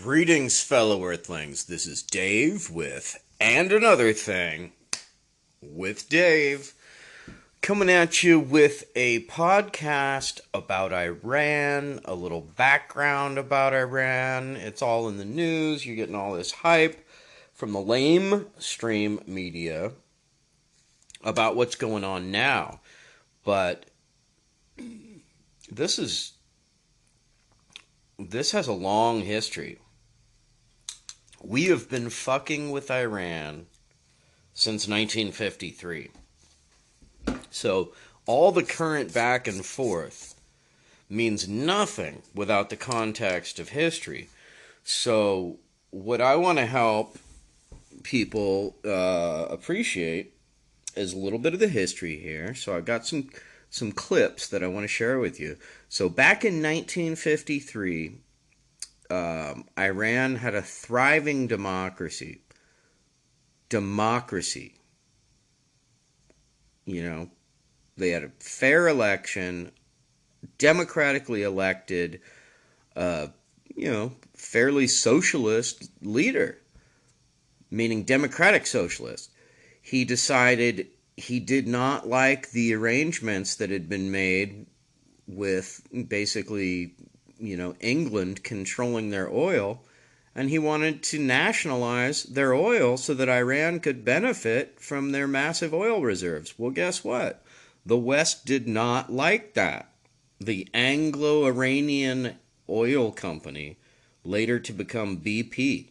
Greetings, fellow Earthlings. This is Dave with And Another Thing with Dave, coming at you with a podcast about Iran, a little background about Iran. It's all in the news. You're getting all this hype from the lamestream media about what's going on now. But this has a long history. We have been fucking with Iran since 1953. So all the current back and forth means nothing without the context of history. So what I want to help people appreciate is a little bit of the history here. So I've got some clips that I want to share with you. So back in 1953, Iran had a thriving democracy. You know, they had a fair election, democratically elected, fairly socialist leader, meaning democratic socialist. He decided he did not like the arrangements that had been made with basically, England controlling their oil, and he wanted to nationalize their oil so that Iran could benefit from their massive oil reserves. Well, guess what? The West did not like that. The Anglo-Iranian Oil Company, later to become BP.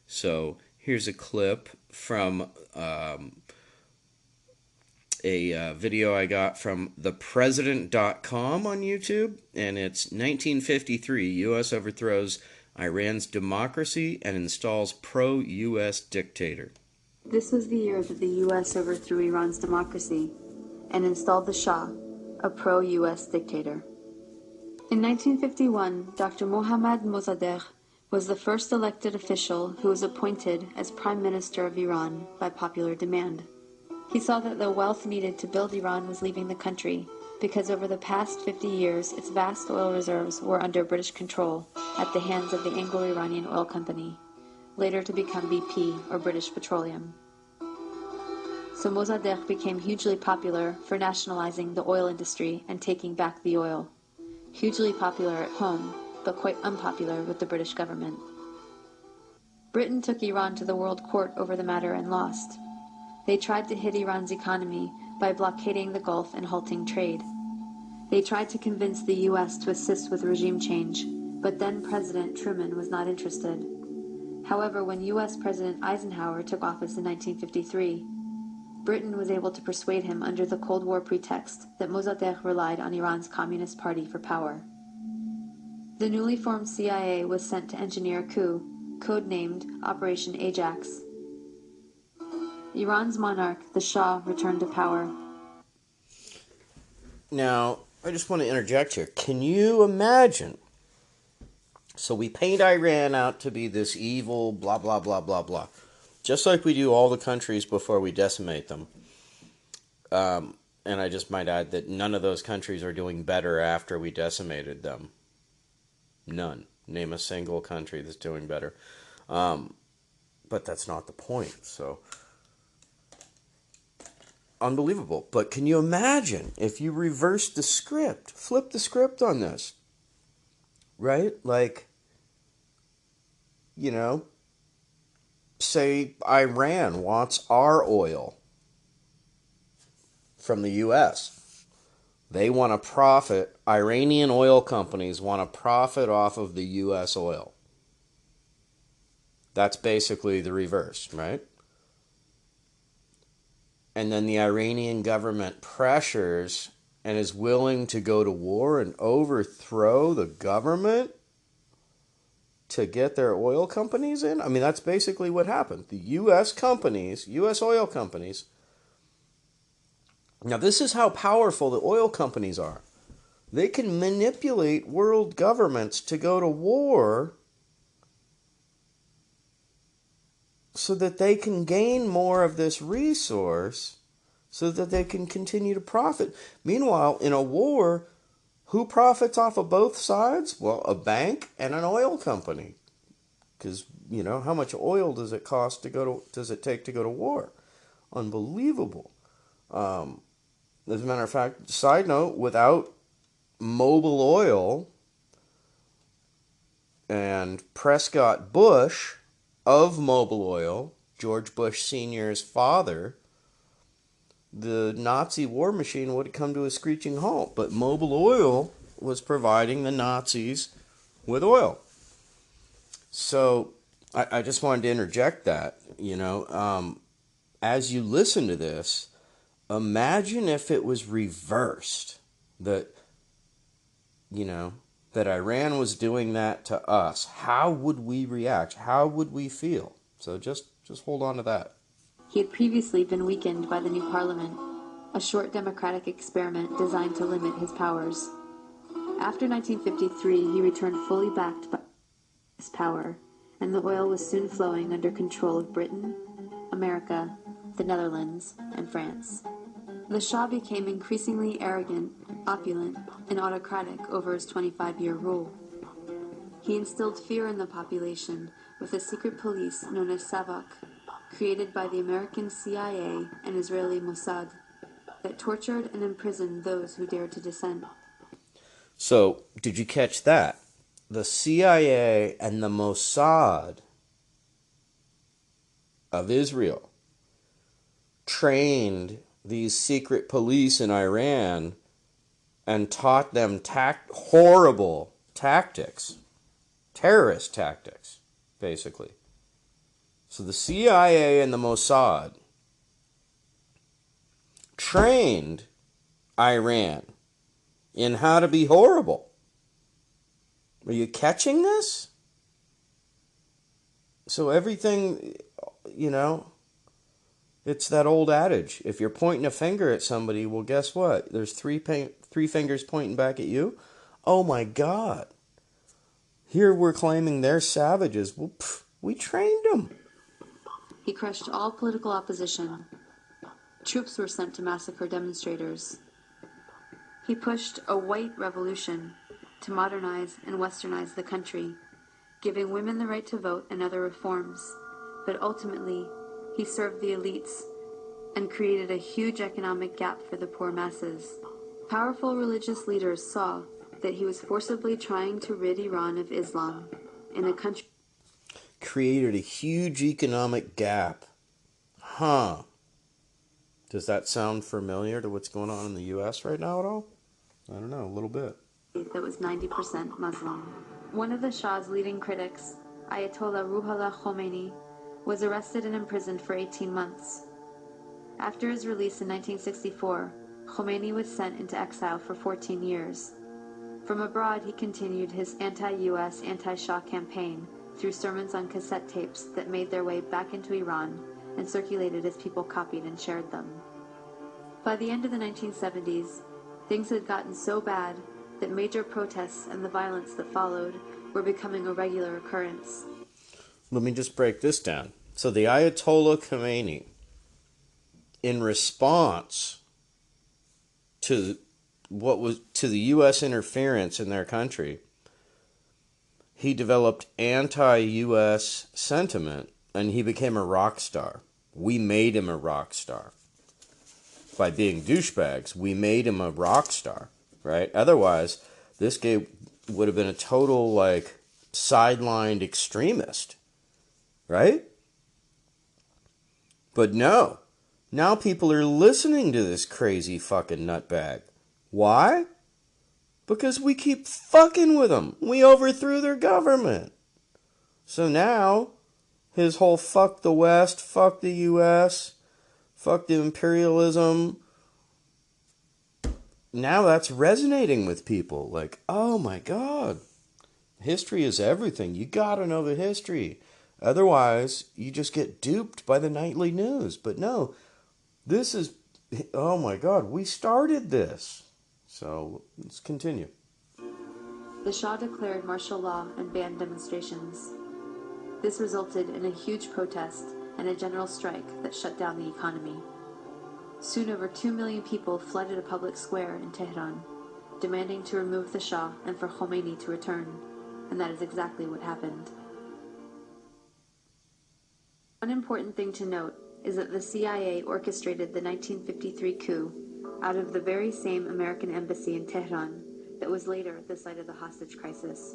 So here's a clip from a video I got from thepresident.com on YouTube, and it's 1953. U.S. overthrows Iran's democracy and installs pro-U.S. dictator. This was the year that the U.S. overthrew Iran's democracy and installed the Shah, a pro-U.S. dictator. In 1951, Dr. Mohammad Mossadegh was the first elected official who was appointed as Prime Minister of Iran by popular demand. He saw that the wealth needed to build Iran was leaving the country because over the past 50 years its vast oil reserves were under British control at the hands of the Anglo-Iranian Oil Company, later to become BP or British Petroleum. So Mossadegh became hugely popular for nationalizing the oil industry and taking back the oil. Hugely popular at home, but quite unpopular with the British government. Britain took Iran to the World Court over the matter and lost. They tried to hit Iran's economy by blockading the Gulf and halting trade. They tried to convince the U.S. to assist with regime change, but then President Truman was not interested. However, when U.S. President Eisenhower took office in 1953, Britain was able to persuade him under the Cold War pretext that Mossadegh relied on Iran's Communist Party for power. The newly formed CIA was sent to engineer a coup, codenamed Operation Ajax. Iran's monarch, the Shah, returned to power. Now, I just want to interject here. Can you imagine? So we paint Iran out to be this evil, blah, blah, blah, blah, blah. Just like we do all the countries before we decimate them. And I just might add that none of those countries are doing better after we decimated them. None. Name a single country that's doing better. But that's not the point, so... Unbelievable. But can you imagine if you reverse the script, flip the script on this, right? Like, say Iran wants our oil from the U.S. They want to profit, Iranian oil companies want to profit off of the U.S. oil. That's basically the reverse, right? And then the Iranian government pressures and is willing to go to war and overthrow the government to get their oil companies in? I mean, that's basically what happened. The U.S. companies, U.S. oil companies. Now, this is how powerful the oil companies are. They can manipulate world governments to go to war so that they can gain more of this resource so that they can continue to profit. Meanwhile, in a war, who profits off of both sides? Well, a bank and an oil company. Because, how much oil does it cost does it take to go to war? Unbelievable. As a matter of fact, side note, without Mobil Oil and Prescott Bush of Mobil Oil, George Bush Sr.'s father, the Nazi war machine would have come to a screeching halt. But Mobil Oil was providing the Nazis with oil. So I just wanted to interject that, as you listen to this, imagine if it was reversed, that, that Iran was doing that to us. How would we react? How would we feel? So just hold on to that. He had previously been weakened by the new parliament, a short democratic experiment designed to limit his powers. After 1953, he returned fully backed by his power, and the oil was soon flowing under control of Britain, America, the Netherlands, and France. The Shah became increasingly arrogant, opulent, and autocratic over his 25-year rule. He instilled fear in the population with a secret police known as Savak, created by the American CIA and Israeli Mossad, that tortured and imprisoned those who dared to dissent. So, did you catch that? The CIA and the Mossad of Israel trained these secret police in Iran and taught them horrible tactics, terrorist tactics, basically. So the CIA and the Mossad trained Iran in how to be horrible. Are you catching this? So everything, it's that old adage. If you're pointing a finger at somebody, well, guess what? There's three fingers pointing back at you. Oh my God. Here we're claiming they're savages. Well, we trained them. He crushed all political opposition. Troops were sent to massacre demonstrators. He pushed a white revolution to modernize and westernize the country, giving women the right to vote and other reforms. But ultimately, he served the elites and created a huge economic gap for the poor masses. Powerful religious leaders saw that he was forcibly trying to rid Iran of Islam in a country. Created a huge economic gap. Huh. Does that sound familiar to what's going on in the U.S. right now at all? I don't know, a little bit. That was 90% Muslim. One of the Shah's leading critics, Ayatollah Ruhollah Khomeini, was arrested and imprisoned for 18 months. After his release in 1964, Khomeini was sent into exile for 14 years. From abroad, he continued his anti-US, anti-Shah campaign through sermons on cassette tapes that made their way back into Iran and circulated as people copied and shared them. By the end of the 1970s, things had gotten so bad that major protests and the violence that followed were becoming a regular occurrence. Let me just break this down. So the Ayatollah Khomeini, in response to the U.S. interference in their country, he developed anti-U.S. sentiment, and he became a rock star. We made him a rock star. By being douchebags, we made him a rock star, right? Otherwise, this guy would have been a total, sidelined extremist, right? But no. Now people are listening to this crazy fucking nutbag. Why? Because we keep fucking with them. We overthrew their government. So now, his whole fuck the West, fuck the U.S., fuck the imperialism, now that's resonating with people. Like, oh my God, history is everything. You gotta know the history. Otherwise, you just get duped by the nightly news. But no, this is, oh my God, we started this. So let's continue. The Shah declared martial law and banned demonstrations. This resulted in a huge protest and a general strike that shut down the economy. Soon over 2 million people flooded a public square in Tehran, demanding to remove the Shah and for Khomeini to return, and that is exactly what happened. One important thing to note is that the CIA orchestrated the 1953 coup out of the very same American embassy in Tehran that was later the site of the hostage crisis,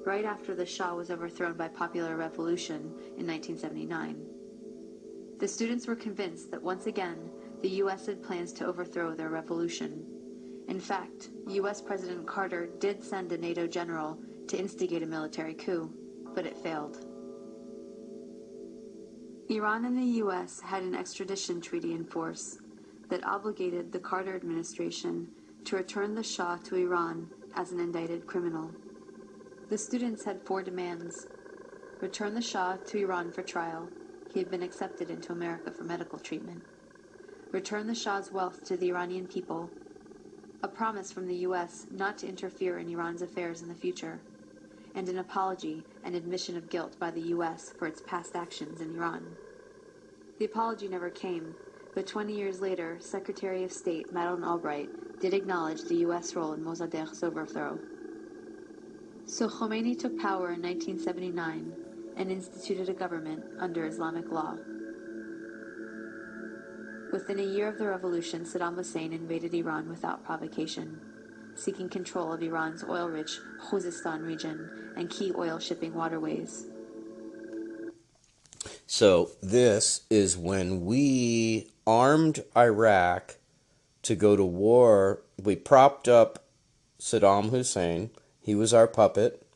right after the Shah was overthrown by popular revolution in 1979. The students were convinced that once again, the U.S. had plans to overthrow their revolution. In fact, U.S. President Carter did send a NATO general to instigate a military coup, but it failed. Iran and the U.S. had an extradition treaty in force that obligated the Carter administration to return the Shah to Iran as an indicted criminal. The students had 4 demands. Return the Shah to Iran for trial. He had been accepted into America for medical treatment. Return the Shah's wealth to the Iranian people. A promise from the U.S. not to interfere in Iran's affairs in the future. And an apology and admission of guilt by the U.S. for its past actions in Iran. The apology never came, but 20 years later, Secretary of State Madeleine Albright did acknowledge the U.S. role in Mossadegh's overthrow. So Khomeini took power in 1979 and instituted a government under Islamic law. Within a year of the revolution, Saddam Hussein invaded Iran without provocation, seeking control of Iran's oil-rich Khuzestan region and key oil shipping waterways. So this is when we armed Iraq to go to war. We propped up Saddam Hussein. He was our puppet.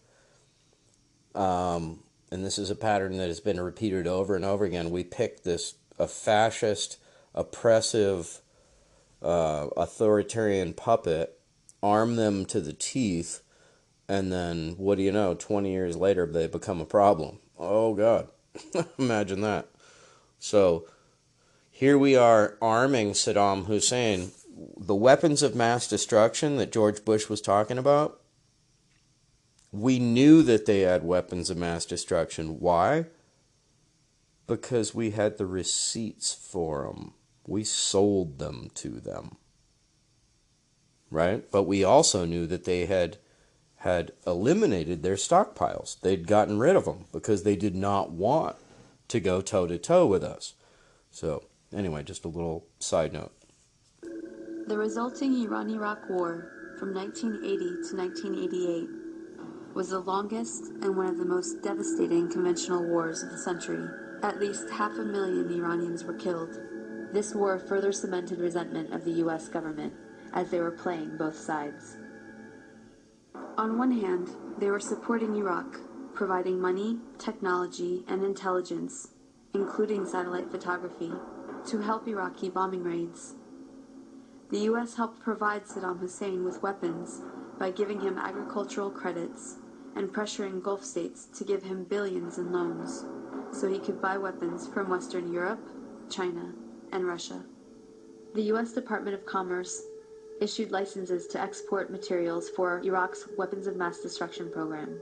And this is a pattern that has been repeated over and over again. We picked a fascist, oppressive, authoritarian puppet, arm them to the teeth, and then, what do you know, 20 years later, they become a problem. Oh, God. Imagine that. So, here we are arming Saddam Hussein. The weapons of mass destruction that George Bush was talking about, we knew that they had weapons of mass destruction. Why? Because we had the receipts for them. We sold them to them. Right? But we also knew that they had eliminated their stockpiles. They'd gotten rid of them because they did not want to go toe-to-toe with us. So, anyway, just a little side note. The resulting Iran-Iraq War from 1980 to 1988 was the longest and one of the most devastating conventional wars of the century. At least 500,000 Iranians were killed. This war further cemented resentment of the U.S. government, as they were playing both sides. On one hand, they were supporting Iraq, providing money, technology, and intelligence, including satellite photography, to help Iraqi bombing raids. The U.S. helped provide Saddam Hussein with weapons by giving him agricultural credits and pressuring Gulf states to give him billions in loans so he could buy weapons from Western Europe, China, and Russia. The U.S. Department of Commerce issued licenses to export materials for Iraq's weapons of mass destruction program.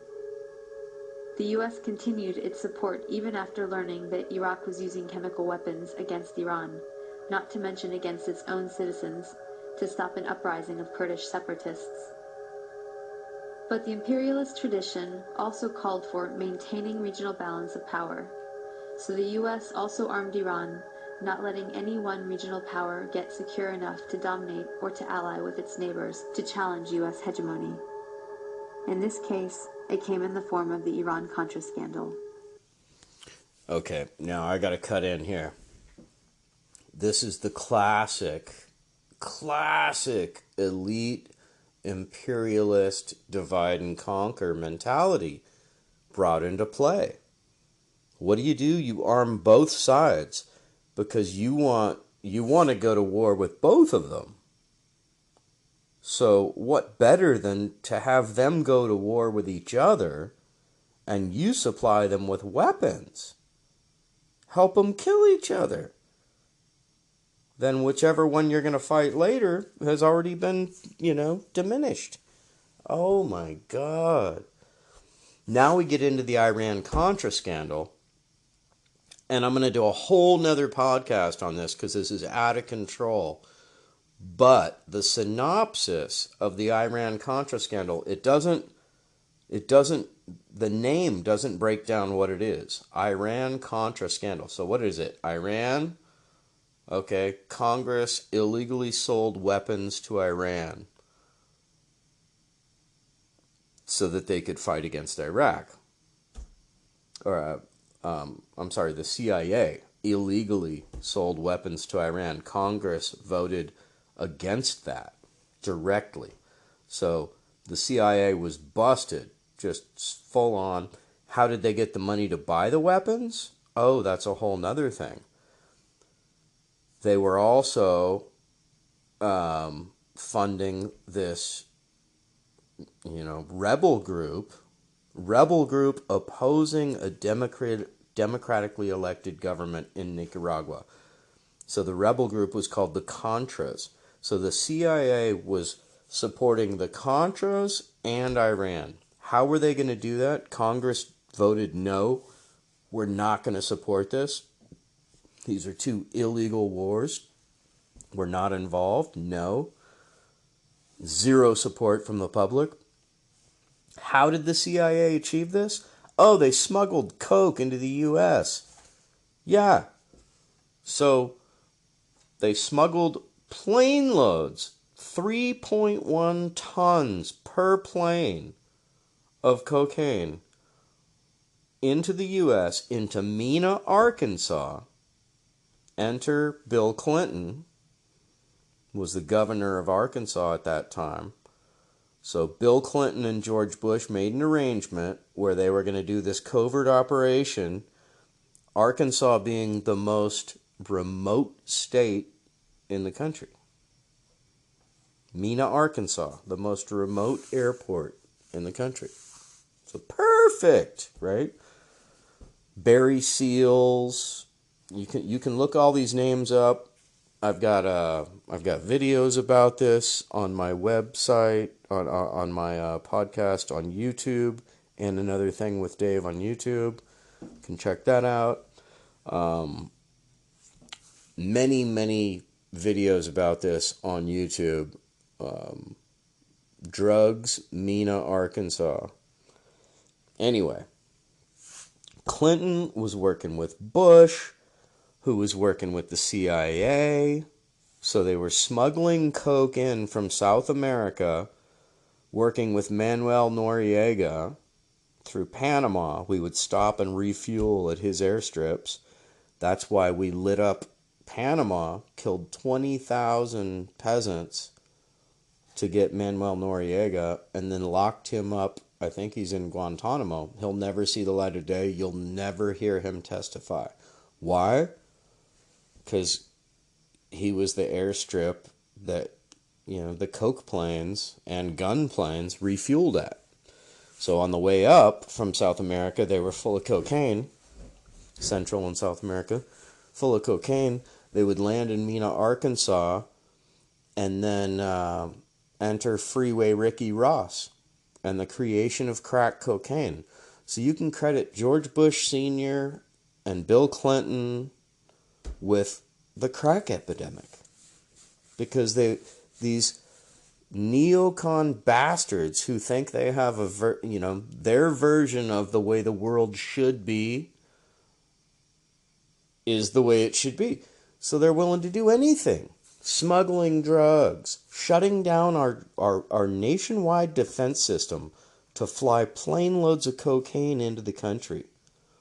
The U.S. continued its support even after learning that Iraq was using chemical weapons against Iran, not to mention against its own citizens, to stop an uprising of Kurdish separatists. But the imperialist tradition also called for maintaining regional balance of power. So the U.S. also armed Iran, not letting any one regional power get secure enough to dominate or to ally with its neighbors to challenge U.S. hegemony. In this case, it came in the form of the Iran-Contra scandal. Okay, now I gotta cut in here. This is the classic elite imperialist divide and conquer mentality brought into play. What do? You arm both sides because you want to go to war with both of them. So what better than to have them go to war with each other and you supply them with weapons? Help them kill each other. Then whichever one you're going to fight later has already been, diminished. Oh my God. Now we get into the Iran-Contra scandal. And I'm going to do a whole nother podcast on this because this is out of control. But the synopsis of the Iran-Contra scandal, the the name doesn't break down what it is. Iran-Contra scandal. So what is it? Iran, okay, Congress illegally sold weapons to Iran so that they could fight against Iraq. Or, I'm sorry, the CIA illegally sold weapons to Iran. Congress voted against that directly. So the CIA was busted, just full on. How did they get the money to buy the weapons? Oh, that's a whole nother thing. They were also funding this, rebel group opposing a democratically elected government in Nicaragua. So the rebel group was called the Contras. So the CIA was supporting the Contras and Iran. How were they going to do that? Congress voted no, we're not going to support this. These are two illegal wars. We're not involved. No. Zero support from the public. How did the CIA achieve this? Oh, they smuggled coke into the U.S. Yeah. So they smuggled plane loads, 3.1 tons per plane of cocaine into the U.S., into Mena, Arkansas. Enter Bill Clinton, was the governor of Arkansas at that time. So Bill Clinton and George Bush made an arrangement where they were going to do this covert operation, Arkansas being the most remote state in the country. Mena, Arkansas, the most remote airport in the country. So perfect, right? Barry Seals. You can look all these names up. I've got videos about this on my website, on my podcast on YouTube, and Another Thing with Dave on YouTube. You can check that out. Many videos about this on YouTube. Drugs, Mena, Arkansas. Anyway, Clinton was working with Bush, who was working with the CIA. So they were smuggling coke in from South America, working with Manuel Noriega through Panama. We would stop and refuel at his airstrips. That's why we lit up Panama, killed 20,000 peasants to get Manuel Noriega, and then locked him up. I think he's in Guantanamo. He'll never see the light of day. You'll never hear him testify. Why? Because he was the airstrip that, the coke planes and gun planes refueled at. So on the way up from South America, they were full of cocaine, Central and South America, full of cocaine. They would land in Mena, Arkansas, and then enter Freeway Ricky Ross and the creation of crack cocaine. So you can credit George Bush Sr. and Bill Clinton with the crack epidemic, because these neocon bastards who think they have their version of the way the world should be is the way it should be. So they're willing to do anything. Smuggling drugs, shutting down our nationwide defense system to fly plane loads of cocaine into the country.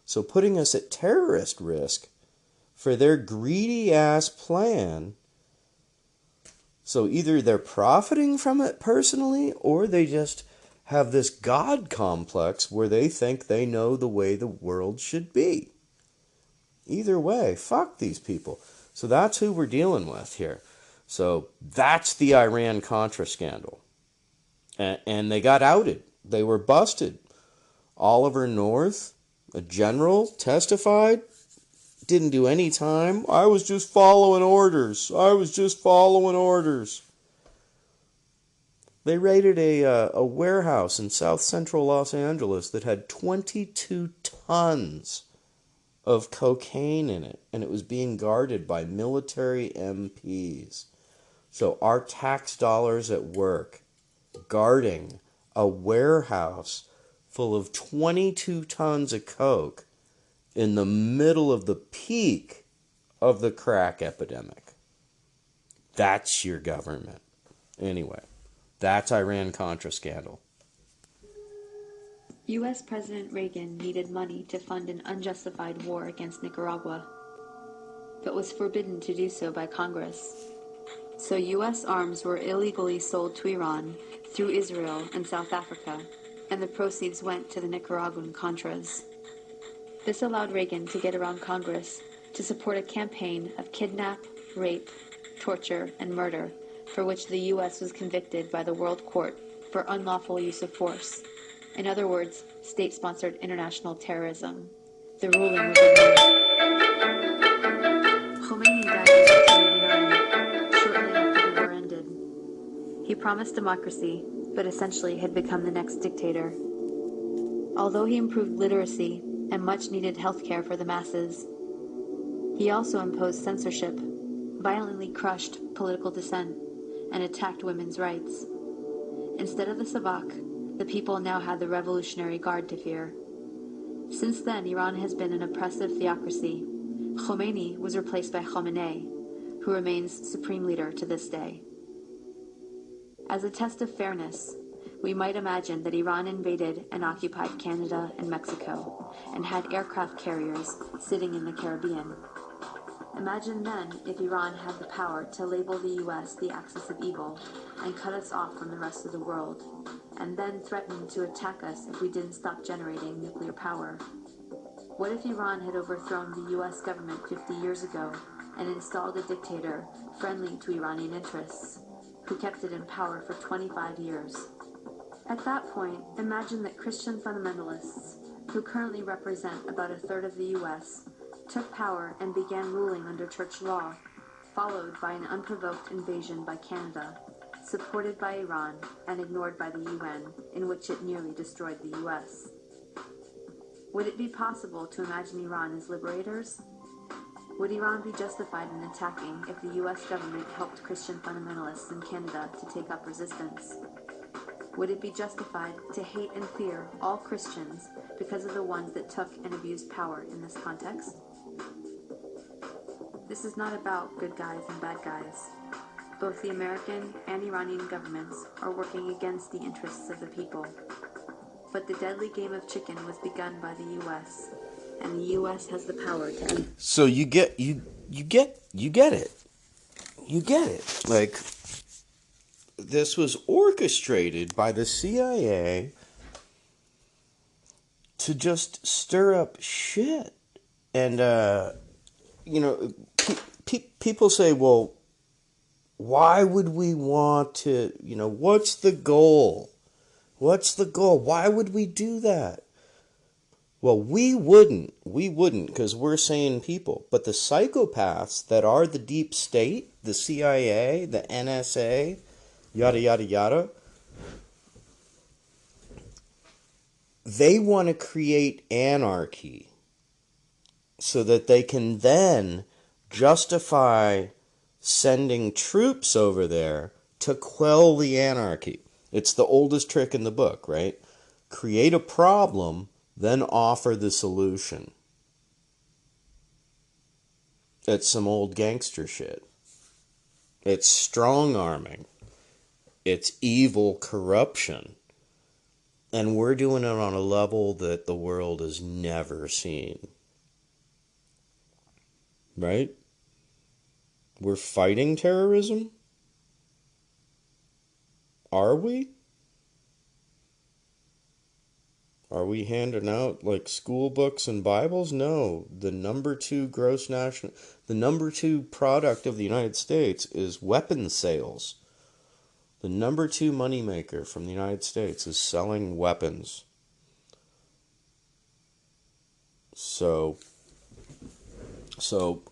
So putting us at terrorist risk for their greedy ass plan. So either they're profiting from it personally, or they just have this God complex where they think they know the way the world should be. Either way, fuck these people. So that's who we're dealing with here. So that's the Iran-Contra scandal. And they got outed. They were busted. Oliver North, a general, testified. Didn't do any time. I was just following orders. They raided a warehouse in south central Los Angeles that had 22 tons of cocaine in it, and it was being guarded by military MPs. So our tax dollars at work guarding a warehouse full of 22 tons of coke in the middle of the peak of the crack epidemic. That's your government. Anyway, that's Iran-Contra scandal. U.S. President Reagan needed money to fund an unjustified war against Nicaragua, but was forbidden to do so by Congress. So U.S. arms were illegally sold to Iran through Israel and South Africa, and the proceeds went to the Nicaraguan Contras. This allowed Reagan to get around Congress to support a campaign of kidnap, rape, torture, and murder, for which the U.S. was convicted by the World Court for unlawful use of force. In other words, state-sponsored international terrorism. The ruling was ignored. Khomeini died in 1989, shortly after the war ended. He promised democracy, but essentially had become the next dictator. Although he improved literacy and much-needed health care for the masses, he also imposed censorship, violently crushed political dissent, and attacked women's rights. Instead of the Savak, the people now had the Revolutionary Guard to fear. Since then, Iran has been an oppressive theocracy. Khomeini was replaced by Khamenei, who remains supreme leader to this day. As a test of fairness, we might imagine that Iran invaded and occupied Canada and Mexico, and had aircraft carriers sitting in the Caribbean. Imagine then if Iran had the power to label the U.S. the axis of evil and cut us off from the rest of the world, and then threaten to attack us if we didn't stop generating nuclear power. What if Iran had overthrown the U.S. government 50 years ago and installed a dictator friendly to Iranian interests, who kept it in power for 25 years? At that point, imagine that Christian fundamentalists, who currently represent about a third of the U.S., took power and began ruling under church law, followed by an unprovoked invasion by Canada, supported by Iran and ignored by the UN, in which it nearly destroyed the US. Would it be possible to imagine Iran as liberators? Would Iran be justified in attacking if the US government helped Christian fundamentalists in Canada to take up resistance? Would it be justified to hate and fear all Christians because of the ones that took and abused power in this context? This is not about good guys and bad guys. Both the American and Iranian governments are working against the interests of the people. But the deadly game of chicken was begun by the U.S., and the U.S. has the power to end. So you get it. Like, this was orchestrated by the CIA to just stir up shit. And, people say, well, why would we want to, what's the goal? What's the goal? Why would we do that? Well, we wouldn't, because we're sane people. But the psychopaths that are the deep state, the CIA, the NSA, yada, yada, yada, they want to create anarchy so that they can then justify sending troops over there to quell the anarchy. It's the oldest trick in the book, right? Create a problem, then offer the solution. It's some old gangster shit. It's strong-arming. It's evil corruption. And we're doing it on a level that the world has never seen. Right? We're fighting terrorism? Are we? Are we handing out like school books and Bibles? No. The number two product of the United States is weapons sales. The number two moneymaker from the United States is selling weapons. So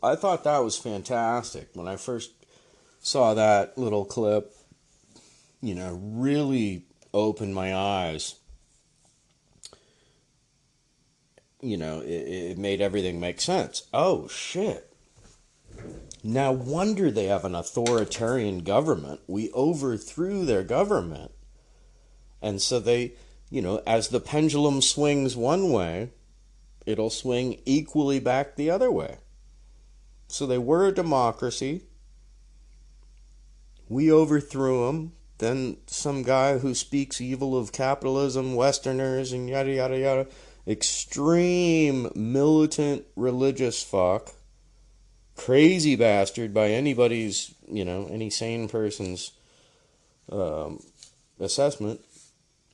I thought that was fantastic. When I first saw that little clip, really opened my eyes. It made everything make sense. Oh, shit. No wonder they have an authoritarian government. We overthrew their government. And so they as the pendulum swings one way, it'll swing equally back the other way. So they were a democracy. We overthrew them. Then some guy who speaks evil of capitalism, Westerners, and yada, yada, yada, extreme militant religious fuck, crazy bastard by anybody's, any sane person's assessment,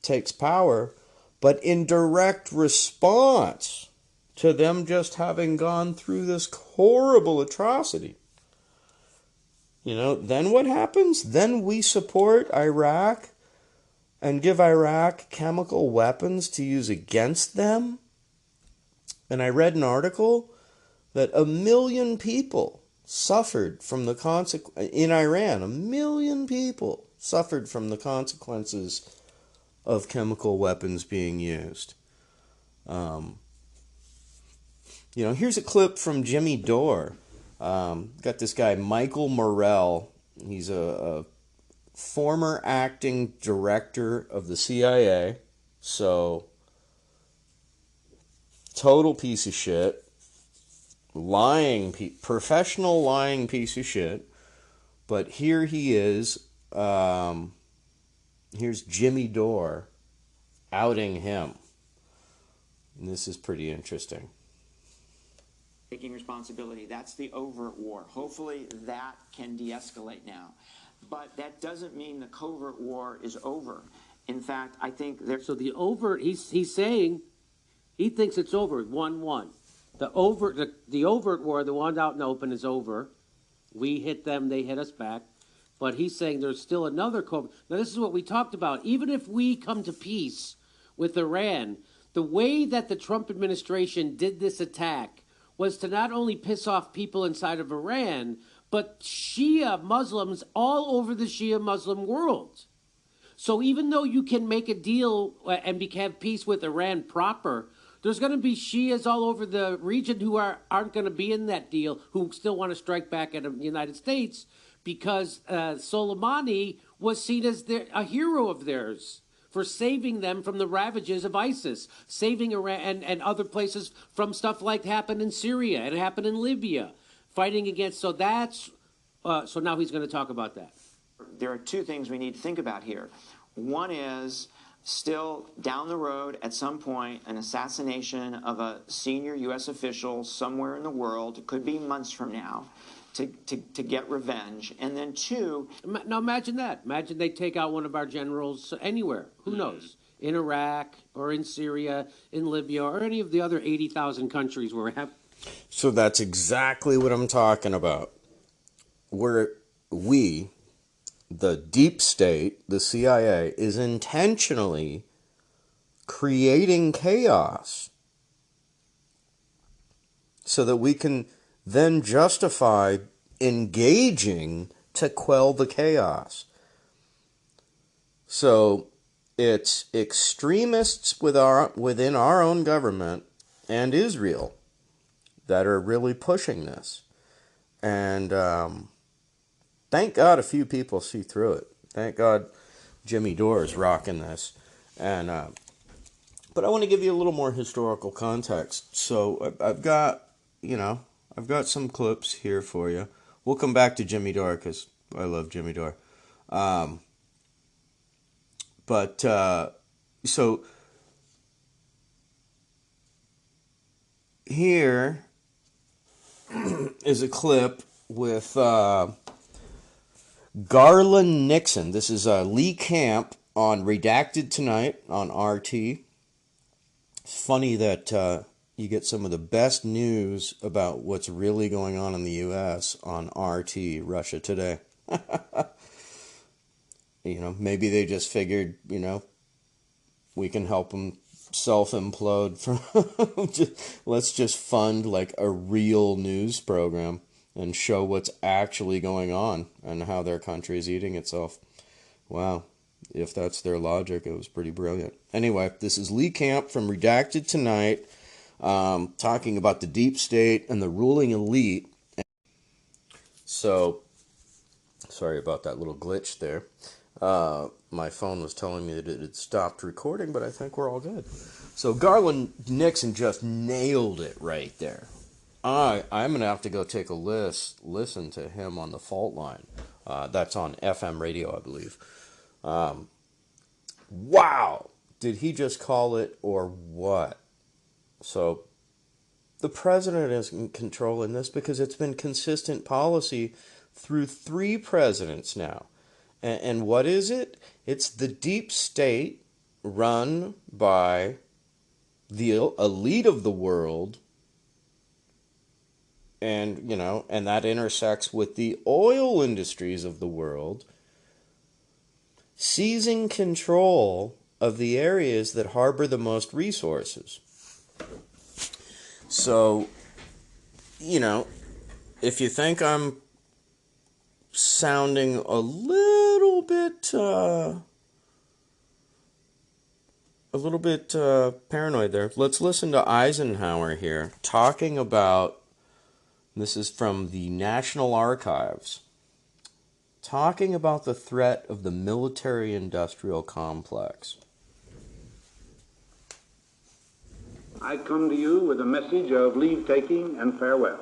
takes power, but in direct response to them just having gone through this horrible atrocity. Then what happens? Then we support Iraq and give Iraq chemical weapons to use against them. And I read an article that 1 million people suffered from the in Iran. 1 million people suffered from the consequences of chemical weapons being used. Here's a clip from Jimmy Dore. Got this guy, Michael Morrell. He's a former acting director of the CIA. So, total piece of shit. Professional lying piece of shit. But here he is. Here's Jimmy Dore outing him. And this is pretty interesting. Taking responsibility. That's the overt war. Hopefully that can de-escalate now. But that doesn't mean the covert war is over. In fact, I think there's... So the overt, he's saying he thinks it's over, 1-1. The overt war, the one out in the open, is over. We hit them, they hit us back. But he's saying there's still another covert. Now this is what we talked about. Even if we come to peace with Iran, the way that the Trump administration did this attack was to not only piss off people inside of Iran, but Shia Muslims all over the Shia Muslim world. So even though you can make a deal and have peace with Iran proper, there's going to be Shias all over the region who aren't going to be in that deal, who still want to strike back at the United States, because Soleimani was seen as a hero of theirs for saving them from the ravages of ISIS, saving Iran and other places from stuff like happened in Syria and happened in Libya, fighting against. So that's so now he's going to talk about that. There are two things we need to think about here. One is still down the road at some point an assassination of a senior U.S. official somewhere in the world. It could be months from now. To get revenge. And then two... Now imagine that. Imagine they take out one of our generals anywhere. Who knows? In Iraq or in Syria, in Libya, or any of the other 80,000 countries where we have... So that's exactly what I'm talking about. We, the deep state, the CIA, is intentionally creating chaos so that we can then justify engaging to quell the chaos. So it's extremists within our own government and Israel that are really pushing this. And thank God a few people see through it. Thank God Jimmy Dore is rocking this. And but I want to give you a little more historical context. So I've got some clips here for you. We'll come back to Jimmy Dore because I love Jimmy Dore. So here is a clip with Garland Nixon. This is Lee Camp on Redacted Tonight on RT. It's funny that you get some of the best news about what's really going on in the U.S. on RT, Russia Today. Maybe they just figured, we can help them self-implode. Let's just fund like a real news program and show what's actually going on and how their country is eating itself. Wow. If that's their logic, it was pretty brilliant. Anyway, this is Lee Camp from Redacted Tonight, talking about the deep state and the ruling elite. So, sorry about that little glitch there. my phone was telling me that it had stopped recording, but I think we're all good. So Garland Nixon just nailed it right there. I'm going to have to go take a listen to him on the fault line. That's on FM radio, I believe. Wow! Did he just call it or what? So the president is in control in this because it's been consistent policy through 3 presidents now. And what is it? It's the deep state run by the elite of the world, and and that intersects with the oil industries of the world, seizing control of the areas that harbor the most resources. So, if you think I'm sounding a little bit paranoid there, let's listen to Eisenhower here talking about, this is from the National Archives, talking about the threat of the military-industrial complex. I come to you with a message of leave-taking and farewell.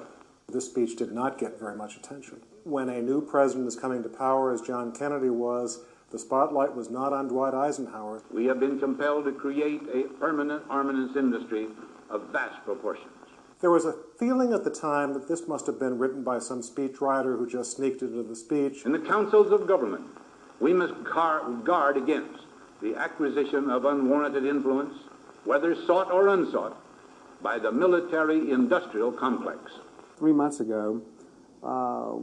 This speech did not get very much attention. When a new president is coming to power, as John Kennedy was, the spotlight was not on Dwight Eisenhower. We have been compelled to create a permanent armaments industry of vast proportions. There was a feeling at the time that this must have been written by some speechwriter who just sneaked into the speech. In the councils of government, we must guard against the acquisition of unwarranted influence, whether sought or unsought, by the military-industrial complex. 3 months ago,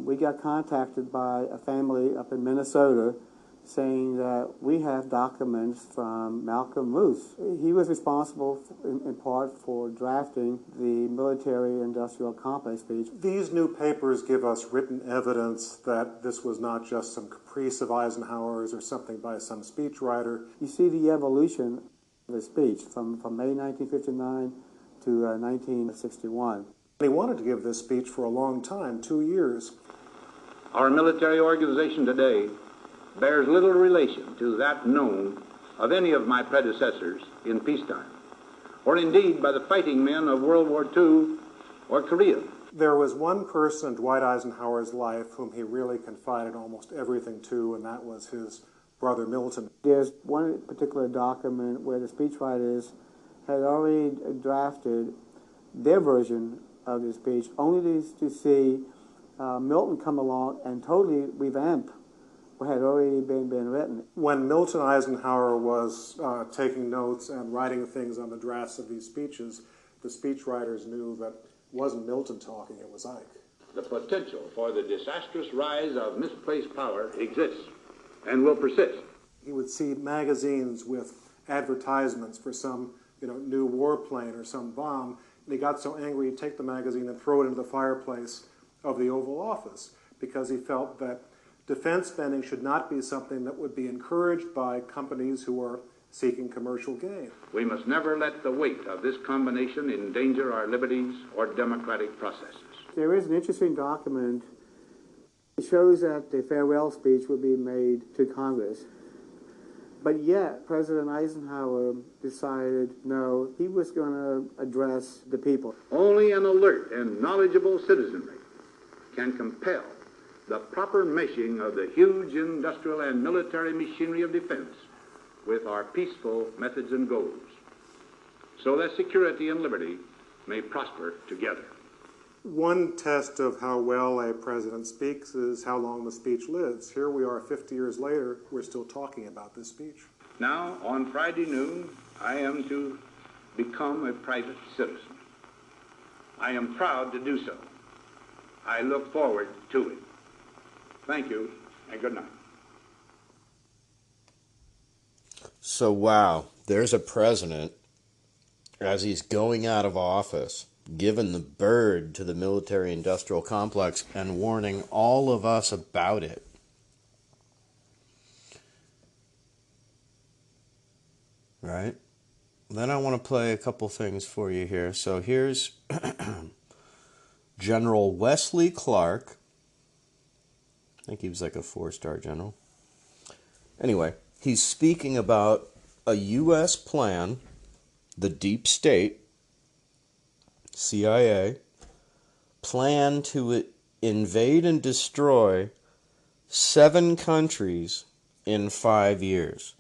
we got contacted by a family up in Minnesota saying that we have documents from Malcolm Ruth. He was responsible in part for drafting the military-industrial complex speech. These new papers give us written evidence that this was not just some caprice of Eisenhower's or something by some speechwriter. You see the evolution of the speech from May 1959 to 1961. He wanted to give this speech for a long time, 2 years. Our military organization today bears little relation to that known of any of my predecessors in peacetime, or indeed by the fighting men of World War II or Korea. There was one person in Dwight Eisenhower's life whom he really confided almost everything to, and that was his brother Milton. There's one particular document where the speechwriters had already drafted their version of the speech, only to see Milton come along and totally revamp what had already been written. When Milton Eisenhower was taking notes and writing things on the drafts of these speeches, the speechwriters knew that it wasn't Milton talking, it was Ike. The potential for the disastrous rise of misplaced power exists and will persist. He would see magazines with advertisements for some new warplane or some bomb, and he got so angry he'd take the magazine and throw it into the fireplace of the Oval Office because he felt that defense spending should not be something that would be encouraged by companies who are seeking commercial gain. We must never let the weight of this combination endanger our liberties or democratic processes. There is an interesting document. It shows that the farewell speech would be made to Congress. But yet, President Eisenhower decided, no, he was going to address the people. Only an alert and knowledgeable citizenry can compel the proper meshing of the huge industrial and military machinery of defense with our peaceful methods and goals, so that security and liberty may prosper together. One test of how well a president speaks is how long the speech lives. Here we are 50 years later, we're still talking about this speech. Now, on Friday noon, I am to become a private citizen. I am proud to do so. I look forward to it. Thank you, and good night. So, wow, there's a president, as he's going out of office, giving the bird to the military-industrial complex and warning all of us about it. Right? Then I want to play a couple things for you here. So here's General Wesley Clark. I think he was like a 4-star general. Anyway, He's speaking about a U.S. plan, the deep state, CIA, plan to invade and destroy 7 countries in 5 years.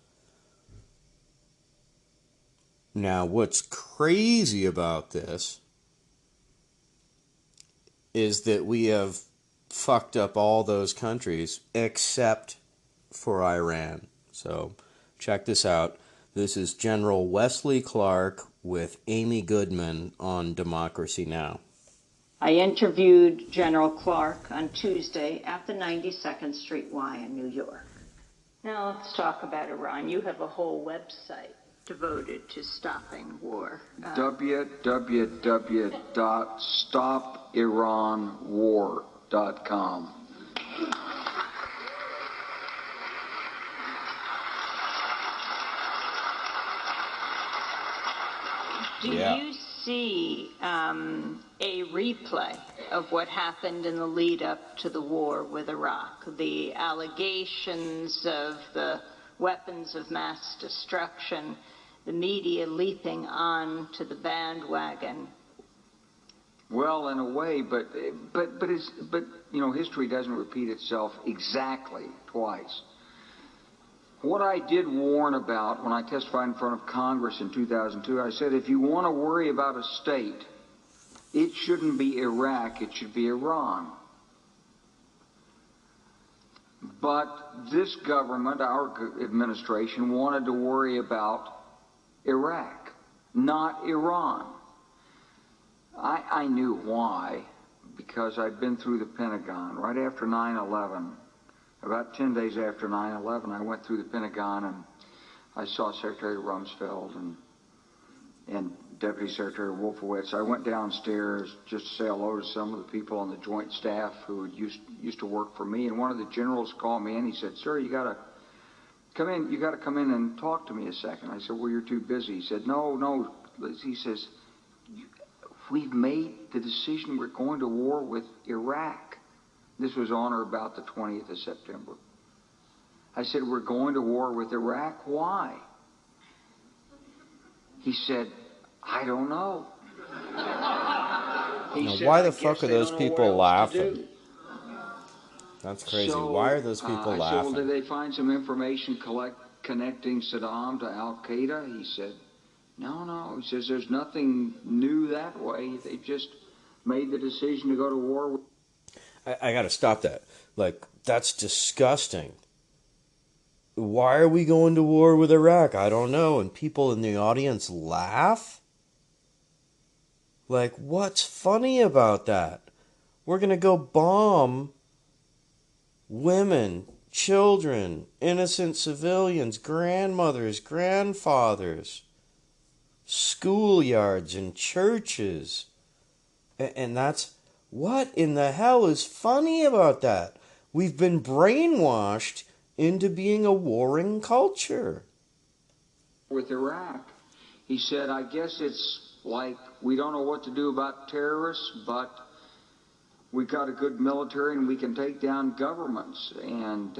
Now, what's crazy about this is that we have fucked up all those countries except for Iran. So, check this out. This is General Wesley Clark with Amy Goodman on Democracy Now! I interviewed General Clark on Tuesday at the 92nd Street Y in New York. Now let's talk about Iran. You have a whole website devoted to stopping war. www.stopiranwar.com. Do you see a replay of what happened in the lead up to the war with Iraq? The allegations of the weapons of mass destruction, the media leaping on to the bandwagon. Well, in a way, but history doesn't repeat itself exactly twice. What I did warn about when I testified in front of Congress in 2002, I said, if you want to worry about a state, it shouldn't be Iraq, it should be Iran. But this government, our administration, wanted to worry about Iraq, not Iran. I knew why, because I'd been through the Pentagon right after 9/11. About 10 days after 9/11, I went through the Pentagon and I saw Secretary Rumsfeld and Deputy Secretary Wolfowitz. I went downstairs just to say hello to some of the people on the Joint Staff who used to work for me. And one of the generals called me and he said, "Sir, you got to come in. You got to come in and talk to me a second." I said, "Well, you're too busy." He said, "No." He says, "We've made the decision. We're going to war with Iraq." This was on or about the 20th of September. I said, "We're going to war with Iraq. Why?" He said, "I don't know." Why the fuck are those people laughing? That's crazy. So, why are those people I said, laughing? "Well, did they find some information connecting Saddam to Al-Qaeda?" He said, No. He says, "There's nothing new that way. They just made the decision to go to war with..." I gotta stop that. Like, that's disgusting. Why are we going to war with Iraq? I don't know. And people in the audience laugh? Like, what's funny about that? We're gonna go bomb women, children, innocent civilians, grandmothers, grandfathers, schoolyards and churches. And that's... What in the hell is funny about that? We've been brainwashed into being a warring culture. With Iraq, he said, "I guess it's like we don't know what to do about terrorists, but we got a good military and we can take down governments." And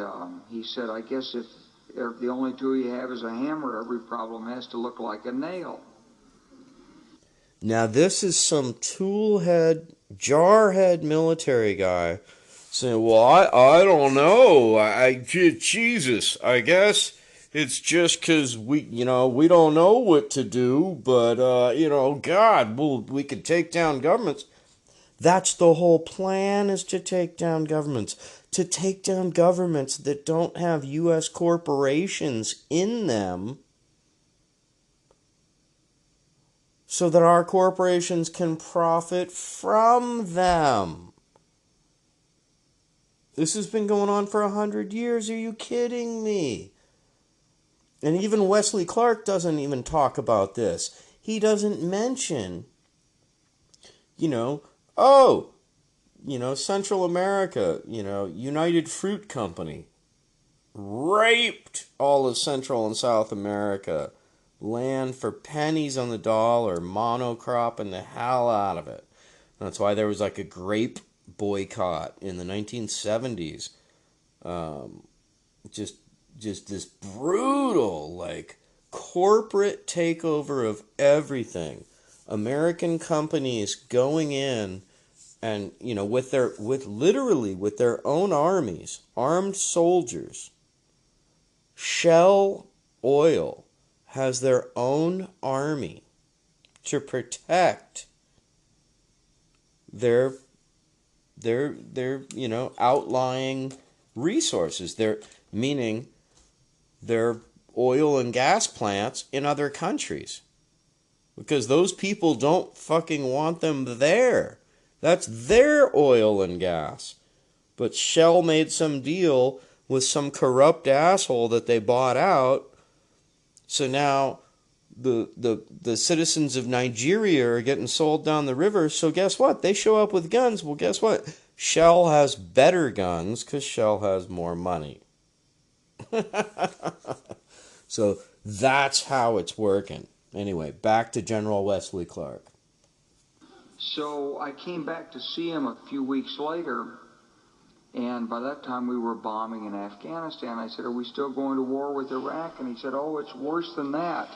he said, "I guess if the only tool you have is a hammer, every problem has to look like a nail." Now this is some toolhead, jarhead military guy saying, "Well, I don't know. Jesus, I guess it's just because we don't know what to do, but God, we could take down governments." That's the whole plan, is to take down governments. To take down governments that don't have U.S. corporations in them, so that our corporations can profit from them. This has been going on for 100 years. Are you kidding me? And even Wesley Clark doesn't even talk about this. He doesn't mention, Central America, United Fruit Company raped all of Central and South America. Land for pennies on the dollar, monocropping the hell out of it. That's why there was like a grape boycott in the 1970s. Just just this brutal, like, corporate takeover of everything. American companies going in and, you know, with their own armies, armed soldiers. Shell Oil has their own army to protect their outlying resources. Meaning their oil and gas plants in other countries, because those people don't fucking want them there. That's their oil and gas. But Shell made some deal with some corrupt asshole that they bought out. So now the citizens of Nigeria are getting sold down the river. So guess what? They show up with guns. Well, guess what? Shell has better guns because Shell has more money. So that's how it's working. Anyway, back to General Wesley Clark. So I came back to see him a few weeks later, and by that time we were bombing in Afghanistan. I said, "Are we still going to war with Iraq?" And he said, "Oh, it's worse than that."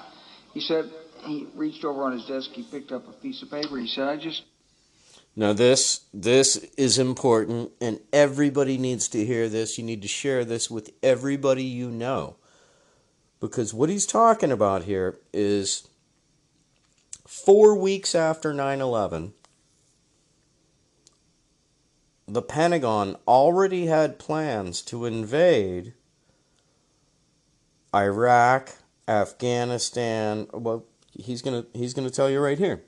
He said, he reached over on his desk, he picked up a piece of paper, he said, Now this is important, and everybody needs to hear this. You need to share this with everybody you know. Because what he's talking about here is 4 weeks after 9/11, the Pentagon already had plans to invade Iraq, Afghanistan. Well, he's gonna tell you right here.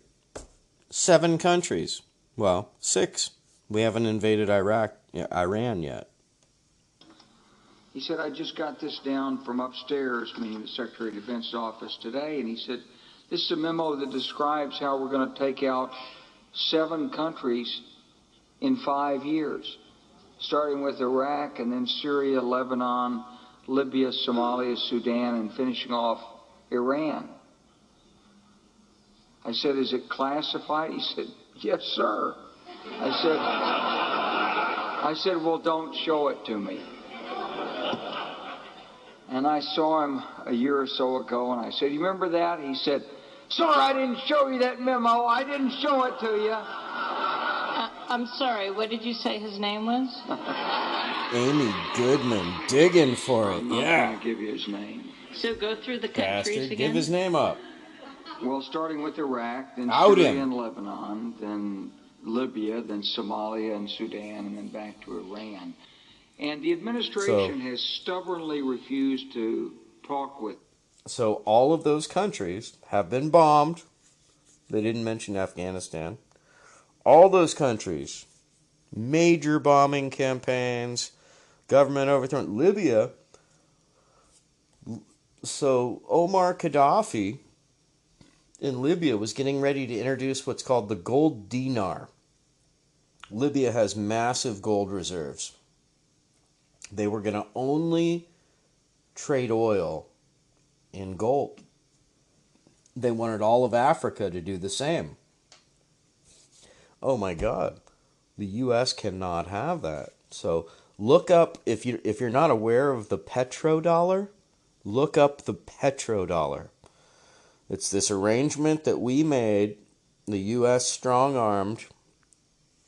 7 countries. Well, 6. We haven't invaded Iran yet. He said, "I just got this down from upstairs," meaning the Secretary of Defense's office today, and he said, "This is a memo that describes how we're going to take out 7 countries in 5 years, starting with Iraq and then Syria, Lebanon, Libya, Somalia, Sudan, and finishing off Iran." I said, "Is it classified?" He said, "Yes, sir." I said, "Well, don't show it to me." And I saw him a year or so ago, and I said, "You remember that?" He said, "Sir, I didn't show you that memo. I didn't show it to you." I'm sorry, what did you say his name was? Amy Goodman, digging for it. I'm not going to give you his name. So go through the countries Bastard, again. give his name up. Well, starting with Iraq, then Out Syria him. and Lebanon, then Libya, then Somalia and Sudan, and then back to Iran. And the administration has stubbornly refused to talk with. So all of those countries have been bombed. They didn't mention Afghanistan. All those countries, major bombing campaigns, government overthrown. Libya, so Omar Gaddafi in Libya was getting ready to introduce what's called the gold dinar. Libya has massive gold reserves. They were going to only trade oil in gold. They wanted all of Africa to do the same. Oh my God, the U.S. cannot have that. So look up, if you're not aware of the petrodollar, look up the petrodollar. It's this arrangement that we made, the U.S. strong-armed,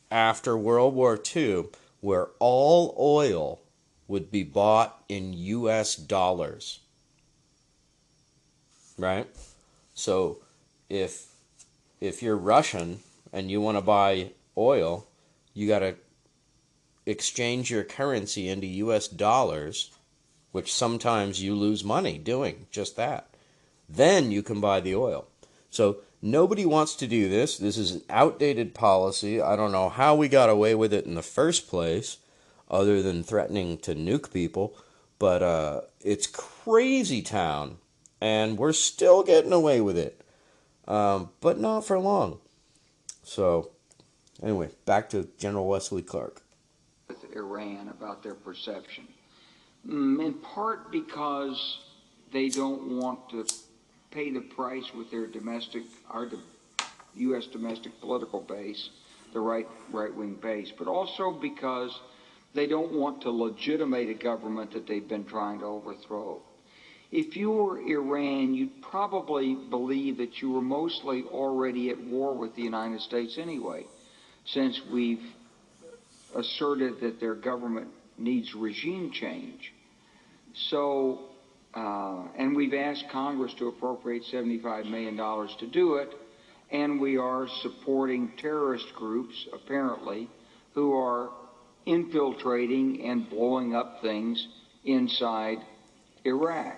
after World War II, where all oil would be bought in U.S. dollars. Right? So if you're Russian and you want to buy oil, you got to exchange your currency into U.S. dollars, which sometimes you lose money doing just that. Then you can buy the oil. So nobody wants to do this. This is an outdated policy. I don't know how we got away with it in the first place, other than threatening to nuke people. But it's crazy town, and we're still getting away with it. But not for long. So, anyway, back to General Wesley Clark. With Iran about their perception. In part because they don't want to pay the price with their U.S. domestic political base, the right-wing base, but also because They don't want to legitimate a government that they've been trying to overthrow. If you were Iran, you'd probably believe that you were mostly already at war with the United States anyway, since we've asserted that their government needs regime change. So, and we've asked Congress to appropriate $75 million to do it, and we are supporting terrorist groups, apparently, who are infiltrating and blowing up things inside Iran.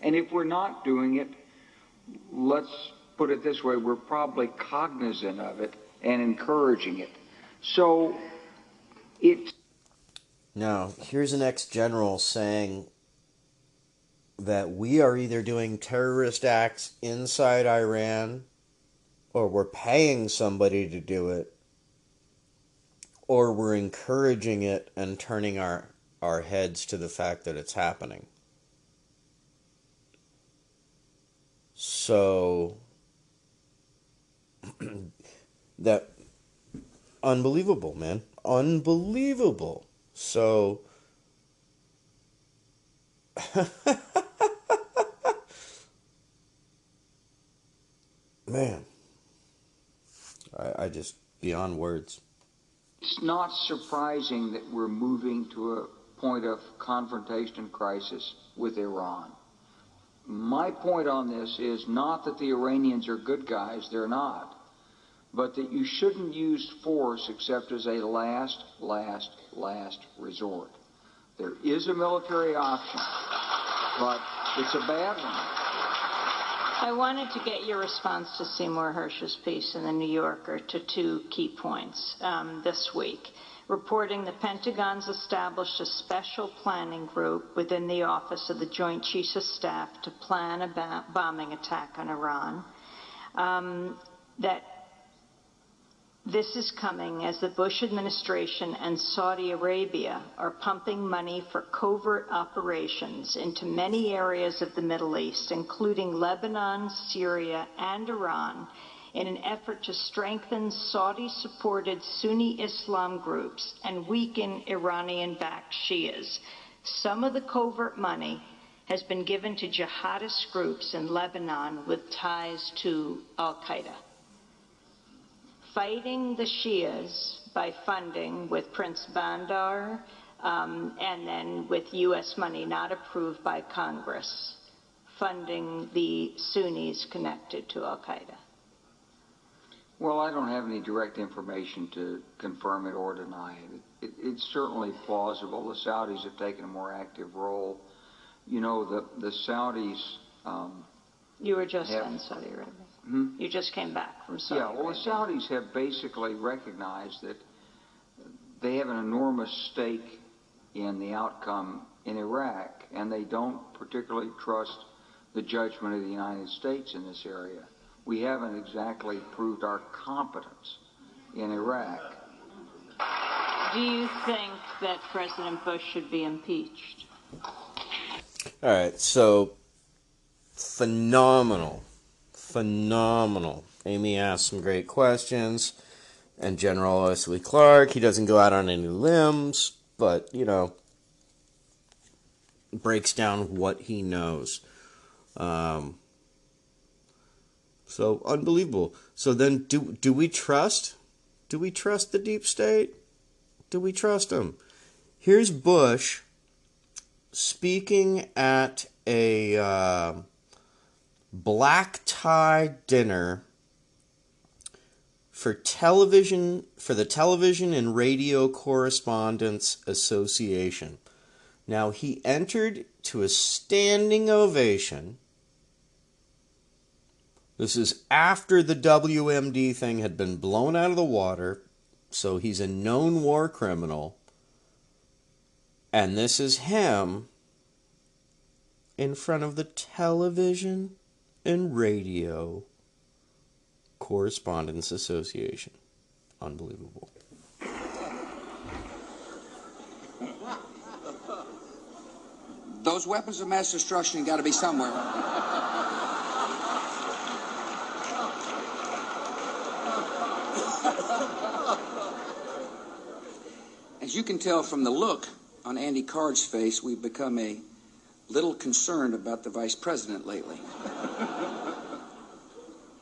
And if we're not doing it, let's put it this way, we're probably cognizant of it and encouraging it. So it's... Now, here's an ex-general saying that we are either doing terrorist acts inside Iran, or we're paying somebody to do it, or we're encouraging it and turning our heads to the fact that it's happening. So, that, unbelievable, man. Unbelievable. So, man, I just, beyond words. It's not surprising that we're moving to a point of confrontation and crisis with Iran. My point on this is not that the Iranians are good guys, they're not, but that you shouldn't use force except as a last resort. There is a military option, but it's a bad one. I wanted to get your response to Seymour Hersh's piece in the New Yorker to two key points this week, reporting the Pentagon's established a special planning group within the Office of the Joint Chiefs of Staff to plan a bombing attack on Iran, that this is coming as the Bush administration and Saudi Arabia are pumping money for covert operations into many areas of the Middle East, including Lebanon, Syria, and Iran, in an effort to strengthen Saudi-supported Sunni Islam groups and weaken Iranian-backed Shias. Some of the covert money has been given to jihadist groups in Lebanon with ties to al-Qaeda. Fighting the Shias by funding with Prince Bandar and then with U.S. money not approved by Congress, funding the Sunnis connected to al-Qaeda. Well, I don't have any direct information to confirm it or deny it. It's certainly plausible. The Saudis have taken a more active role. You know, the Saudis... you were just in Saudi Arabia. You just came back from Saudi Arabia. Yeah, well, the Saudis have basically recognized that they have an enormous stake in the outcome in Iraq, and they don't particularly trust the judgment of the United States in this area. We haven't exactly proved our competence in Iraq. Do you think that President Bush should be impeached? All right, so phenomenal. Amy asked some great questions, and General Wesley Clark, he doesn't go out on any limbs, but, you know, breaks down what he knows. So, unbelievable. So then, do we trust? Do we trust the deep state? Do we trust them? Here's Bush speaking at a black tie dinner for the Television and Radio Correspondents Association. Now, he entered to a standing ovation. This is after the WMD thing had been blown out of the water, so he's a known war criminal. And this is him in front of the Television and Radio Correspondents Association. Unbelievable. Those weapons of mass destruction got to be somewhere. As you can tell from the look on Andy Card's face, we've become a little concerned about the vice president lately.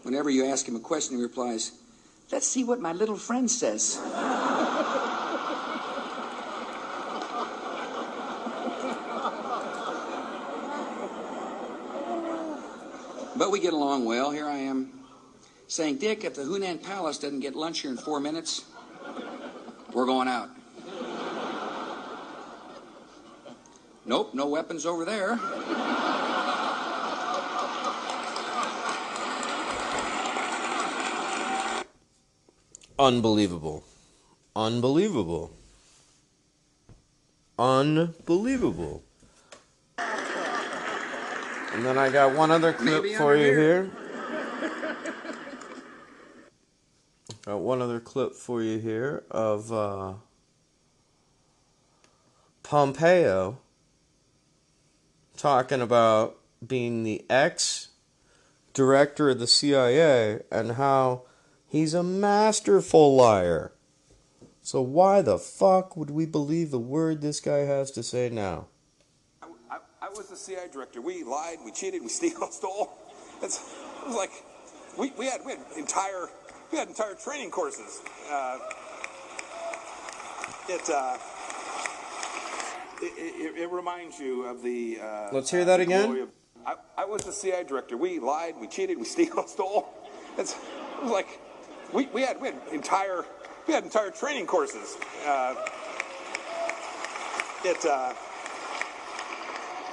Whenever you ask him a question, he replies, "Let's see what my little friend says." But we get along well. Here I am saying, "Dick, if the Hunan Palace doesn't get lunch here in 4 minutes, we're going out." "Nope, no weapons over there." Unbelievable. Unbelievable. Unbelievable. And then I got one other clip for you here. Got one other clip for you here of Pompeo talking about being the ex-director of the CIA and how he's a masterful liar. So why the fuck would we believe the word this guy has to say now? I was the CIA director. We lied, we cheated, we stole. It was like we had entire training courses. It reminds you of the. Let's hear that again. I was the CIA director. We lied, we cheated, we stole. It was like we had entire training courses.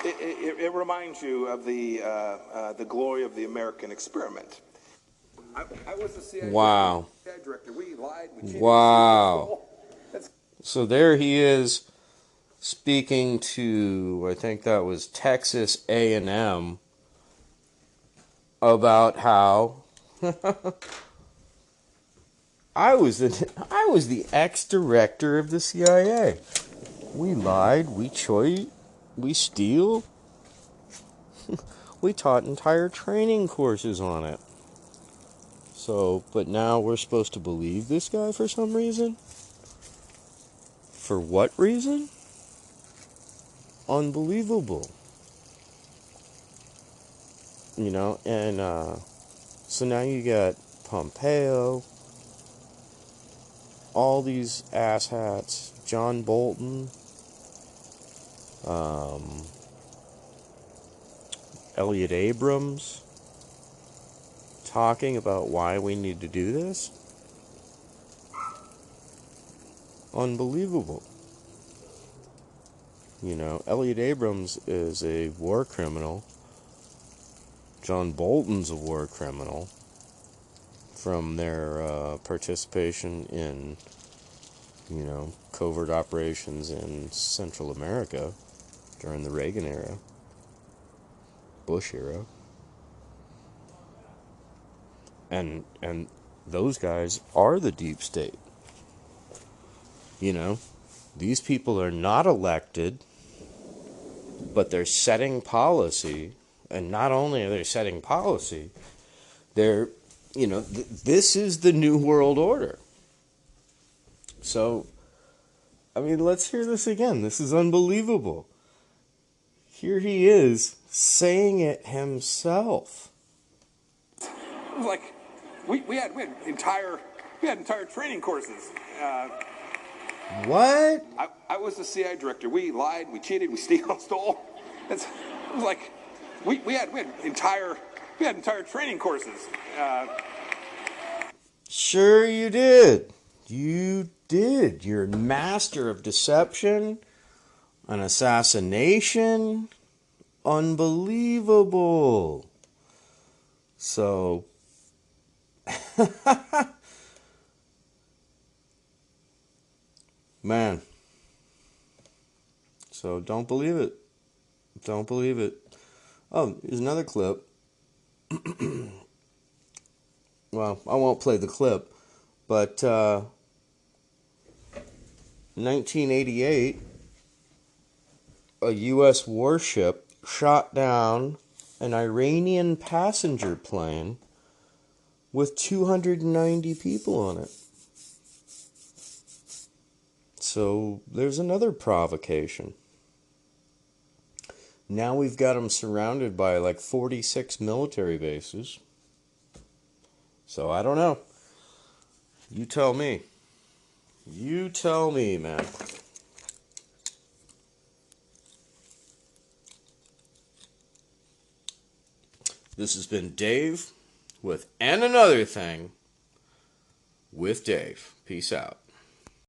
It reminds you of the glory of the American experiment. I was the CIA director. We lied, we cheated, Wow. So there he is speaking to, I think that was Texas A&M, about how I was the ex-director of the CIA. We lied, we cheat, we steal. We taught entire training courses on it. So, but now we're supposed to believe this guy for some reason? For what reason? Unbelievable. You know, and so now you got Pompeo, all these asshats, John Bolton, Elliot Abrams, talking about why we need to do this. Unbelievable. You know, Elliot Abrams is a war criminal. John Bolton's a war criminal from their participation in, you know, covert operations in Central America during the Reagan era, Bush era. And those guys are the deep state. You know, these people are not elected, but they're setting policy. And not only are they setting policy, they're, you know, this is the New World Order. So, I mean, let's hear this again. This is unbelievable. Here he is saying it himself. It was like we had entire training courses. What? I was the CIA director. We lied, we cheated, we stole. It was like we had entire training courses. Sure you did. You did. You're a master of deception, an assassination. Unbelievable. So, man. So don't believe it. Don't believe it. Oh, here's another clip. Well, I won't play the clip, but 1988, a U.S. warship shot down an Iranian passenger plane with 290 people on it. So there's another provocation. Now we've got them surrounded by like 46 military bases. So I don't know. You tell me. You tell me, man. This has been Dave with And Another Thing with Dave. Peace out.